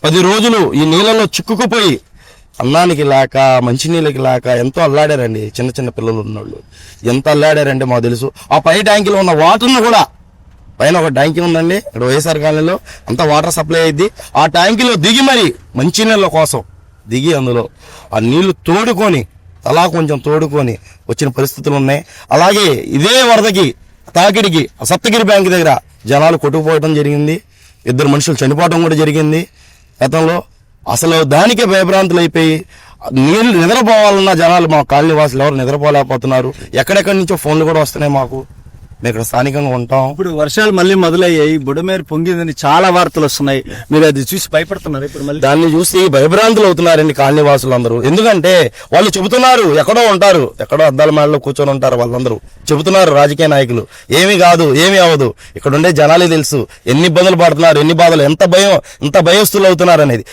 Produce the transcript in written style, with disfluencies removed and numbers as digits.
10 రోజులు ఈ నీళ్ళలో చిక్కుకుపోయి అన్నానికి లేక మంచినీళ్ళకి లేక ఎంతో అల్లాడారండి. చిన్న చిన్న పిల్లలు ఉన్నోళ్ళు ఎంత అల్లాడారంటే మాకు తెలుసు. ఆ పై ట్యాంకీలో ఉన్న వాటర్ను కూడా, పైన ఒక ట్యాంకీ ఉందండి ఇక్కడ వైఎస్ఆర్ కాలనీలో, అంతా వాటర్ సప్లై అయ్యింది. ఆ ట్యాంకీలో దిగి మరి మంచినీళ్ళ కోసం దిగి అందులో ఆ నీళ్లు తోడుకొని అలా కొంచెం తోడుకొని వచ్చిన పరిస్థితులు ఉన్నాయి. అలాగే ఇదే వరదకి తాకిడికి సప్తగిరి బ్యాంక్ దగ్గర జనాలు కొట్టుకుపోవడం జరిగింది. 2 మనుషులు చనిపోవడం కూడా జరిగింది గతంలో. అసలు దానికే భయభ్రాంతులు అయిపోయి నీళ్ళు నిద్రపోవాలన్న జనాలు, మా కాలనీ వాసులు ఎవరు నిద్రపోలేకపోతున్నారు. ఎక్కడెక్కడి నుంచో ఫోన్లు కూడా వస్తున్నాయి మాకు. మేము ఇక్కడ స్థానికంగా ఉంటాం. ఇప్పుడు వర్షాలు మళ్ళీ మొదలయ్యాయి, బుడమేరు పొంగిందని చాలా వార్తలు వస్తున్నాయి. మీరు అది చూసి భయపడుతున్నారు ఇప్పుడు మళ్ళీ? దాన్ని చూసి భయభ్రాంతులు అవుతున్నారండి కాలనీ వాసులు అందరూ. ఎందుకంటే వాళ్ళు చెబుతున్నారు, ఎక్కడో ఉంటారు, ఎక్కడో అద్దాల మేడలో కూర్చొని ఉంటారు, వాళ్ళందరూ చెబుతున్నారు రాజకీయ నాయకులు ఏమీ కాదు, ఏమీ అవ్వదు. ఇక్కడ ఉండే జనాలే తెలుసు ఎన్ని ఇబ్బందులు పడుతున్నారు, ఎన్ని బాధలు, ఎంత భయస్తులు అవుతున్నారు అనేది.